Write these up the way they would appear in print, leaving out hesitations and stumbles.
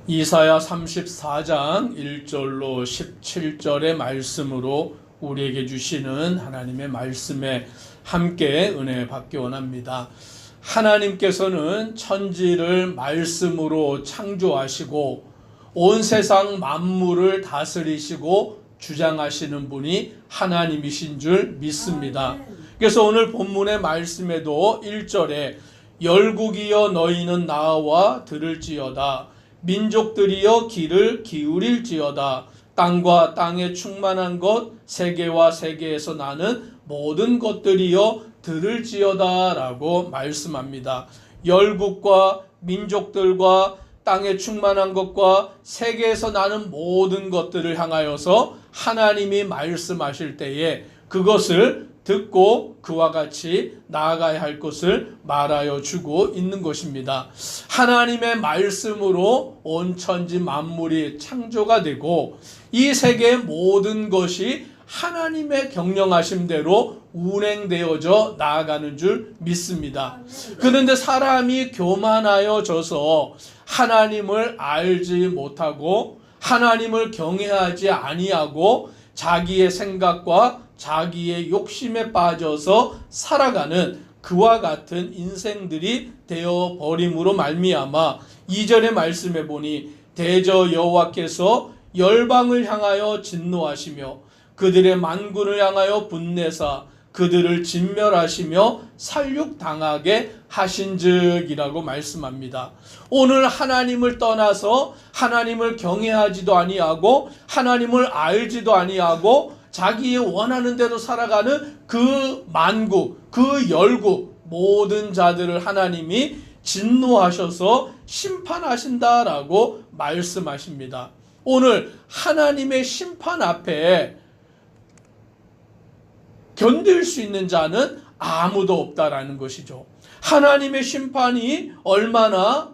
이사야 34장 1절로 17절의 말씀으로 우리에게 주시는 하나님의 말씀에 함께 은혜 받기 원합니다. 하나님께서는 천지를 말씀으로 창조하시고 온 세상 만물을 다스리시고 주장하시는 분이 하나님이신 줄 믿습니다. 그래서 오늘 본문의 말씀에도 1절에 열국이여 너희는 나와 들을지어다. 민족들이여 귀를 기울일지어다. 땅과 땅에 충만한 것 세계와 세계에서 나는 모든 것들이여 들을지어다 라고 말씀합니다. 열국과 민족들과 땅에 충만한 것과 세계에서 나는 모든 것들을 향하여서 하나님이 말씀하실 때에 그것을 듣고 그와 같이 나아가야 할 것을 말하여 주고 있는 것입니다. 하나님의 말씀으로 온 천지 만물이 창조가 되고 이 세계의 모든 것이 하나님의 경영하심대로 운행되어져 나아가는 줄 믿습니다. 그런데 사람이 교만하여져서 하나님을 알지 못하고 하나님을 경외하지 아니하고 자기의 생각과 자기의 욕심에 빠져서 살아가는 그와 같은 인생들이 되어버림으로 말미암아 2절의 말씀에 보니 대저 여호와께서 열방을 향하여 진노하시며 그들의 만군을 향하여 분내사 그들을 진멸하시며 살육당하게 하신즉이라고 말씀합니다. 오늘 하나님을 떠나서 하나님을 경외하지도 아니하고 하나님을 알지도 아니하고 자기의 원하는 대로 살아가는 그 만국, 그 열국 모든 자들을 하나님이 진노하셔서 심판하신다라고 말씀하십니다. 오늘 하나님의 심판 앞에 견딜 수 있는 자는 아무도 없다라는 것이죠. 하나님의 심판이 얼마나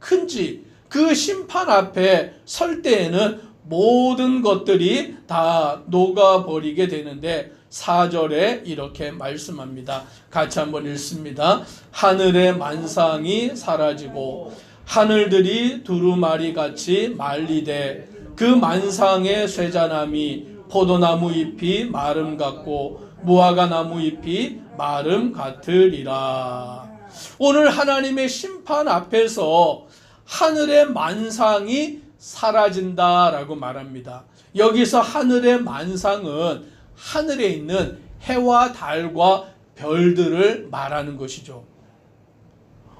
큰지 그 심판 앞에 설 때에는 모든 것들이 다 녹아버리게 되는데 4절에 이렇게 말씀합니다. 같이 한번 읽습니다. 하늘의 만상이 사라지고 하늘들이 두루마리같이 말리되 그 만상의 쇠자나미 포도나무 잎이 마름 같고 무화과 나무 잎이 마름 같으리라. 오늘 하나님의 심판 앞에서 하늘의 만상이 사라진다라고 말합니다. 여기서 하늘의 만상은 하늘에 있는 해와 달과 별들을 말하는 것이죠.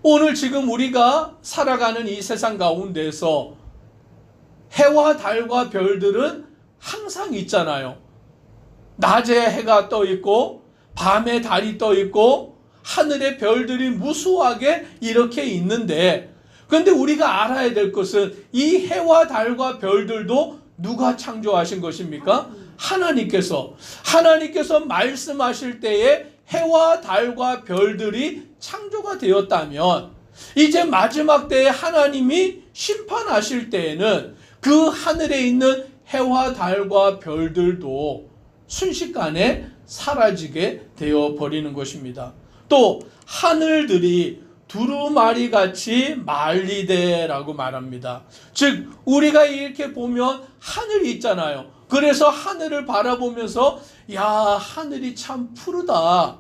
오늘 지금 우리가 살아가는 이 세상 가운데서 해와 달과 별들은 항상 있잖아요. 낮에 해가 떠 있고 밤에 달이 떠 있고 하늘의 별들이 무수하게 이렇게 있는데 그런데 우리가 알아야 될 것은 이 해와 달과 별들도 누가 창조하신 것입니까? 하나님께서 말씀하실 때에 해와 달과 별들이 창조가 되었다면 이제 마지막 때에 하나님이 심판하실 때에는 그 하늘에 있는 해와 달과 별들도 순식간에 사라지게 되어버리는 것입니다. 또 하늘들이 두루마리같이 말리되라고 말합니다. 즉 우리가 이렇게 보면 하늘이 있잖아요. 그래서 하늘을 바라보면서 야 하늘이 참 푸르다.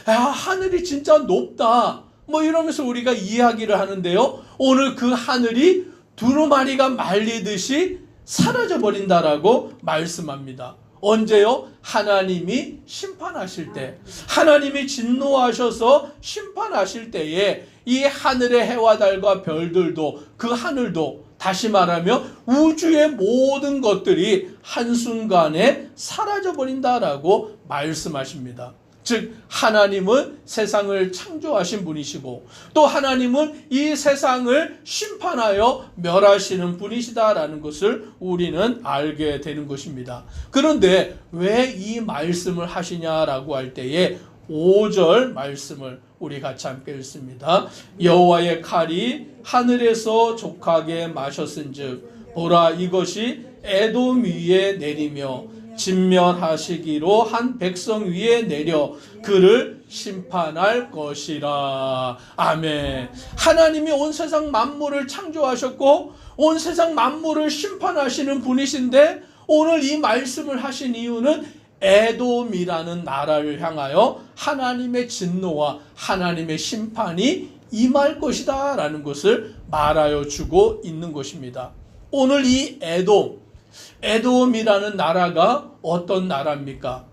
야 하늘이 진짜 높다. 뭐 이러면서 우리가 이야기를 하는데요. 오늘 그 하늘이 두루마리가 말리듯이 사라져버린다라고 말씀합니다. 언제요? 하나님이 심판하실 때, 하나님이 진노하셔서 심판하실 때에 이 하늘의 해와 달과 별들도 그 하늘도 다시 말하면 우주의 모든 것들이 한순간에 사라져버린다라고 말씀하십니다. 즉 하나님은 세상을 창조하신 분이시고 또 하나님은 이 세상을 심판하여 멸하시는 분이시다라는 것을 우리는 알게 되는 것입니다. 그런데 왜 이 말씀을 하시냐라고 할 때에 5절 말씀을 우리 같이 함께 읽습니다. 여호와의 칼이 하늘에서 족하게 마셨은즉 보라 이것이 에돔 위에 내리며 진멸하시기로 한 백성 위에 내려 그를 심판할 것이라. 아멘. 하나님이 온 세상 만물을 창조하셨고 온 세상 만물을 심판하시는 분이신데 오늘 이 말씀을 하신 이유는 에돔이라는 나라를 향하여 하나님의 진노와 하나님의 심판이 임할 것이다 라는 것을 말하여 주고 있는 것입니다. 오늘 이 에돔이라는 나라가 어떤 나라입니까?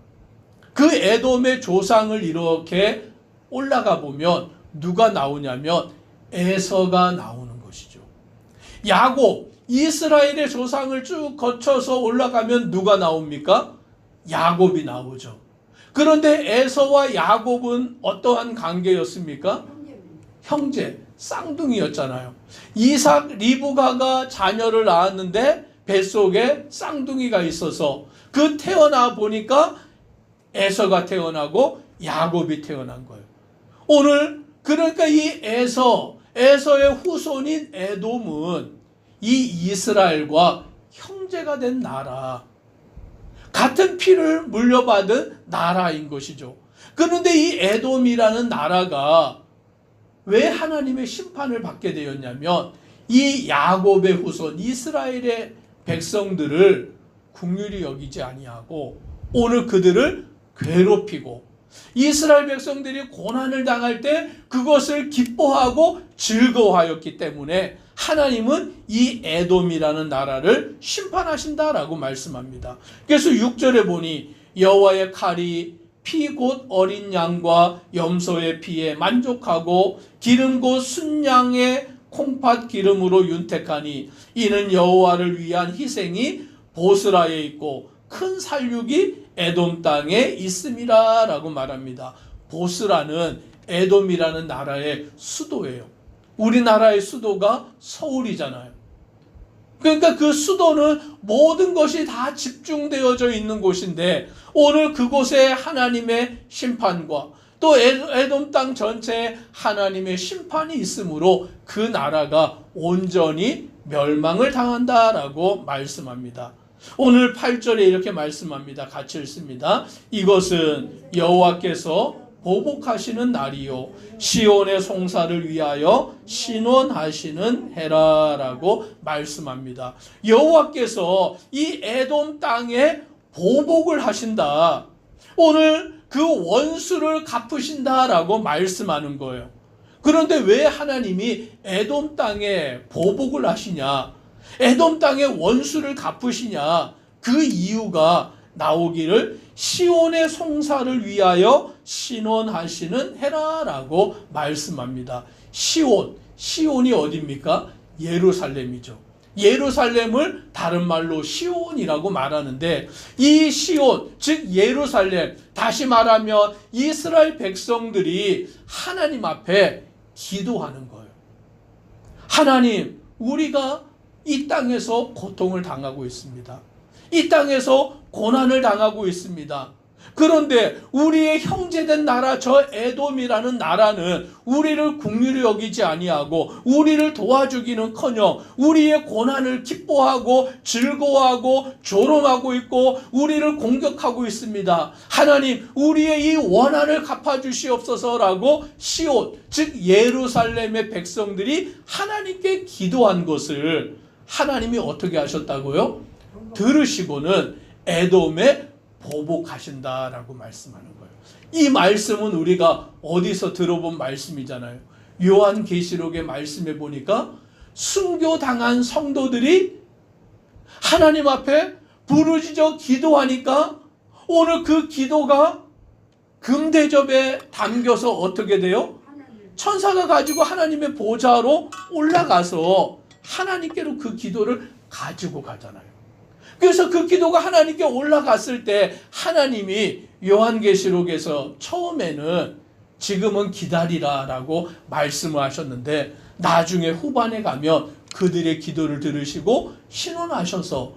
그 에돔의 조상을 이렇게 올라가 보면 누가 나오냐면 에서가 나오는 것이죠. 야곱, 이스라엘의 조상을 쭉 거쳐서 올라가면 누가 나옵니까? 야곱이 나오죠. 그런데 에서와 야곱은 어떠한 관계였습니까? 형제, 쌍둥이였잖아요. 이삭, 리브가가 자녀를 낳았는데 뱃속에 쌍둥이가 있어서 그 태어나 보니까 에서가 태어나고 야곱이 태어난 거예요. 오늘 그러니까 이 에서의 후손인 에돔은 이 이스라엘과 형제가 된 나라, 같은 피를 물려받은 나라인 것이죠. 그런데 이 에돔이라는 나라가 왜 하나님의 심판을 받게 되었냐면 이 야곱의 후손 이스라엘의 백성들을 긍휼히 여기지 아니하고 오늘 그들을 괴롭히고 이스라엘 백성들이 고난을 당할 때 그것을 기뻐하고 즐거워하였기 때문에 하나님은 이 에돔이라는 나라를 심판하신다라고 말씀합니다. 그래서 6절에 보니 여호와의 칼이 피 곧 어린 양과 염소의 피에 만족하고 기름 곧 순양의 콩팥 기름으로 윤택하니 이는 여호와를 위한 희생이 보스라에 있고 큰 살육이 에돔 땅에 있음이라 라고 말합니다. 보스라는 에돔이라는 나라의 수도예요. 우리나라의 수도가 서울이잖아요. 그러니까 그 수도는 모든 것이 다 집중되어져 있는 곳인데 오늘 그곳에 하나님의 심판과 또 에돔 땅 전체에 하나님의 심판이 있으므로 그 나라가 온전히 멸망을 당한다라고 말씀합니다. 오늘 8절에 이렇게 말씀합니다. 같이 읽습니다. 이것은 여호와께서 보복하시는 날이요 시온의 송사를 위하여 신원하시는 해라라고 말씀합니다. 여호와께서 이 에돔 땅에 보복을 하신다. 오늘 그 원수를 갚으신다라고 말씀하는 거예요. 그런데 왜 하나님이 에돔 땅에 보복을 하시냐? 에돔 땅에 원수를 갚으시냐? 그 이유가 나오기를 시온의 송사를 위하여 신원하시는 해라라고 말씀합니다. 시온이 어디입니까? 예루살렘이죠. 예루살렘을 다른 말로 시온이라고 말하는데 이 시온, 즉 예루살렘, 다시 말하면 이스라엘 백성들이 하나님 앞에 기도하는 거예요. 하나님, 우리가 이 땅에서 고통을 당하고 있습니다. 이 땅에서 고난을 당하고 있습니다. 그런데 우리의 형제된 나라 저 에돔이라는 나라는 우리를 긍휼히 여기지 아니하고 우리를 도와주기는커녕 우리의 고난을 기뻐하고 즐거워하고 조롱하고 있고 우리를 공격하고 있습니다. 하나님, 우리의 이 원한을 갚아주시옵소서라고 시온, 즉 예루살렘의 백성들이 하나님께 기도한 것을 하나님이 어떻게 하셨다고요? 들으시고는 에돔에 보복하신다라고 말씀하는 거예요. 이 말씀은 우리가 어디서 들어본 말씀이잖아요. 요한계시록의 말씀에 보니까 순교당한 성도들이 하나님 앞에 부르짖어 기도하니까 오늘 그 기도가 금대접에 담겨서 어떻게 돼요? 천사가 가지고 하나님의 보좌로 올라가서 하나님께로 그 기도를 가지고 가잖아요. 그래서 그 기도가 하나님께 올라갔을 때 하나님이 요한계시록에서 처음에는 지금은 기다리라 라고 말씀을 하셨는데 나중에 후반에 가면 그들의 기도를 들으시고 신원하셔서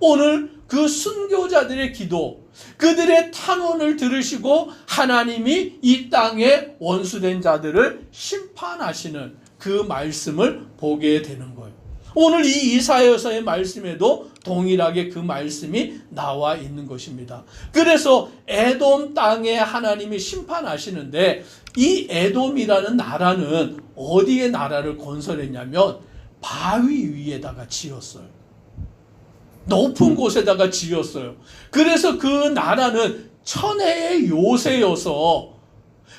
오늘 그 순교자들의 기도, 그들의 탄원을 들으시고 하나님이 이 땅에 원수된 자들을 심판하시는 그 말씀을 보게 되는 거예요. 오늘 이 이사야서의 말씀에도 동일하게 그 말씀이 나와 있는 것입니다. 그래서 에돔 땅에 하나님이 심판하시는데 이 에돔이라는 나라는 어디에 나라를 건설했냐면 바위 위에다가 지었어요. 높은 곳에다가 지었어요. 그래서 그 나라는 천혜의 요새여서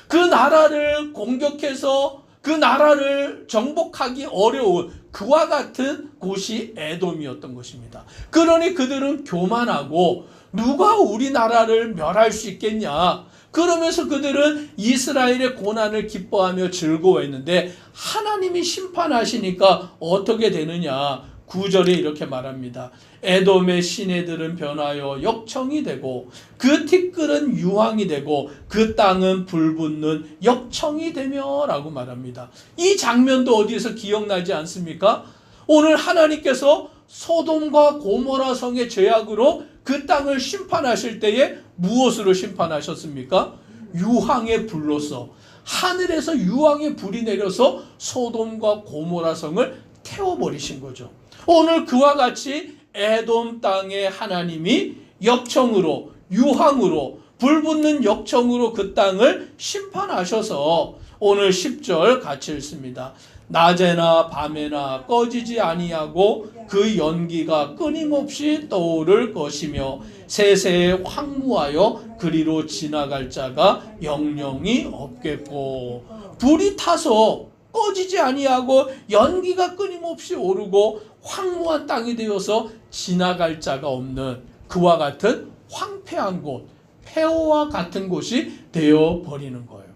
그 나라를 공격해서 그 나라를 정복하기 어려운 그와 같은 곳이 에돔이었던 것입니다. 그러니 그들은 교만하고 누가 우리나라를 멸할 수 있겠냐, 그러면서 그들은 이스라엘의 고난을 기뻐하며 즐거워했는데 하나님이 심판하시니까 어떻게 되느냐. 9절에 이렇게 말합니다. 에돔의 시내들은 변하여 역청이 되고 그 티끌은 유황이 되고 그 땅은 불붙는 역청이 되며 라고 말합니다. 이 장면도 어디에서 기억나지 않습니까? 오늘 하나님께서 소돔과 고모라 성의 죄악으로 그 땅을 심판하실 때에 무엇으로 심판하셨습니까? 유황의 불로서, 하늘에서 유황의 불이 내려서 소돔과 고모라 성을 태워버리신 거죠. 오늘 그와 같이 에돔 땅에 하나님이 역청으로, 유황으로, 불붙는 역청으로 그 땅을 심판하셔서 오늘 10절 같이 읽습니다. 낮에나 밤에나 꺼지지 아니하고 그 연기가 끊임없이 떠오를 것이며 세세에 황무하여 그리로 지나갈 자가 영영이 없겠고. 불이 타서 꺼지지 아니하고 연기가 끊임없이 오르고 황무한 땅이 되어서 지나갈 자가 없는 그와 같은 황폐한 곳, 폐허와 같은 곳이 되어버리는 거예요.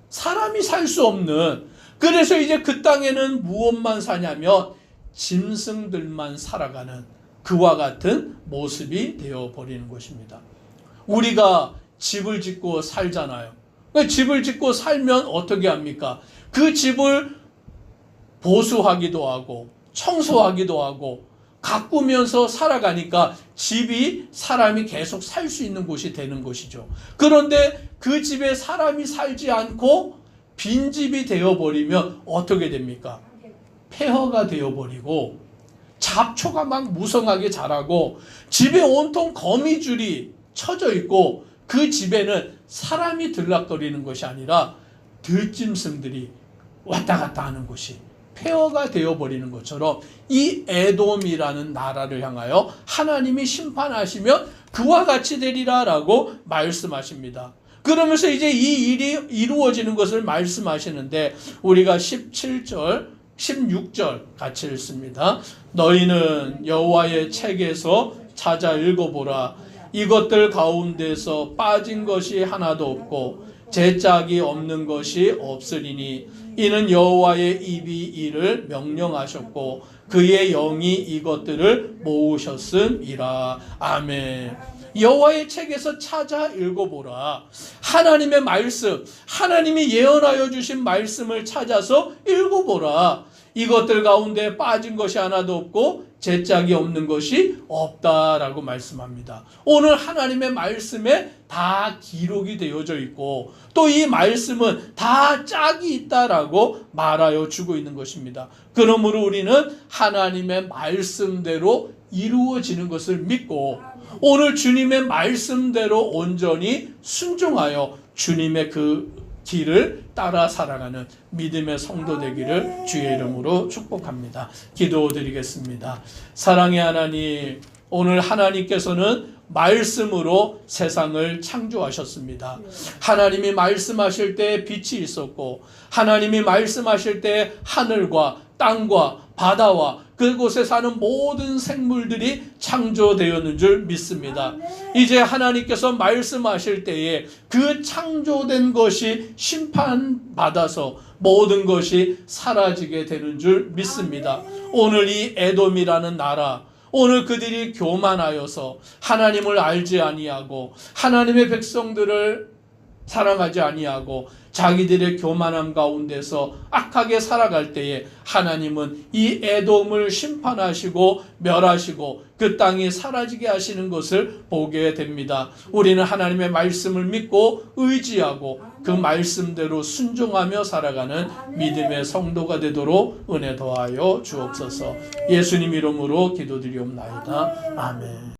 사람이 살 수 없는, 그래서 이제 그 땅에는 무엇만 사냐면 짐승들만 살아가는 그와 같은 모습이 되어버리는 것입니다. 우리가 집을 짓고 살잖아요. 집을 짓고 살면 어떻게 합니까? 그 집을 보수하기도 하고 청소하기도 하고 가꾸면서 살아가니까 집이 사람이 계속 살 수 있는 곳이 되는 것이죠. 그런데 그 집에 사람이 살지 않고 빈집이 되어버리면 어떻게 됩니까? 폐허가 되어버리고 잡초가 막 무성하게 자라고 집에 온통 거미줄이 쳐져 있고 그 집에는 사람이 들락거리는 것이 아니라 들짐승들이 왔다 갔다 하는 곳이 폐허가 되어버리는 것처럼 이 에돔이라는 나라를 향하여 하나님이 심판하시면 그와 같이 되리라 라고 말씀하십니다. 그러면서 이제 이 일이 이루어지는 것을 말씀하시는데 우리가 17절, 16절 같이 읽습니다. 너희는 여호와의 책에서 찾아 읽어보라. 이것들 가운데서 빠진 것이 하나도 없고 제짝이 없는 것이 없으리니 이는 여호와의 입이 이를 명령하셨고 그의 영이 이것들을 모으셨음이라. 아멘. 여호와의 책에서 찾아 읽어보라. 하나님의 말씀, 하나님이 예언하여 주신 말씀을 찾아서 읽어보라. 이것들 가운데 빠진 것이 하나도 없고 제짝이 없는 것이 없다라고 말씀합니다. 오늘 하나님의 말씀에 다 기록이 되어져 있고 또 이 말씀은 다 짝이 있다라고 말하여 주고 있는 것입니다. 그러므로 우리는 하나님의 말씀대로 이루어지는 것을 믿고 오늘 주님의 말씀대로 온전히 순종하여 주님의 그 길을 따라 살아가는 믿음의 성도 되기를 주의 이름으로 축복합니다. 기도드리겠습니다. 사랑의 하나님, 오늘 하나님께서는 말씀으로 세상을 창조하셨습니다. 하나님이 말씀하실 때 빛이 있었고 하나님이 말씀하실 때 하늘과 땅과 바다와 그곳에 사는 모든 생물들이 창조되었는 줄 믿습니다. 이제 하나님께서 말씀하실 때에 그 창조된 것이 심판받아서 모든 것이 사라지게 되는 줄 믿습니다. 오늘 이 에돔이라는 나라, 오늘 그들이 교만하여서 하나님을 알지 아니하고 하나님의 백성들을 사랑하지 아니하고 자기들의 교만함 가운데서 악하게 살아갈 때에 하나님은 이 에돔을 심판하시고 멸하시고 그 땅이 사라지게 하시는 것을 보게 됩니다. 우리는 하나님의 말씀을 믿고 의지하고 그 말씀대로 순종하며 살아가는 믿음의 성도가 되도록 은혜 더하여 주옵소서. 예수님 이름으로 기도드리옵나이다. 아멘.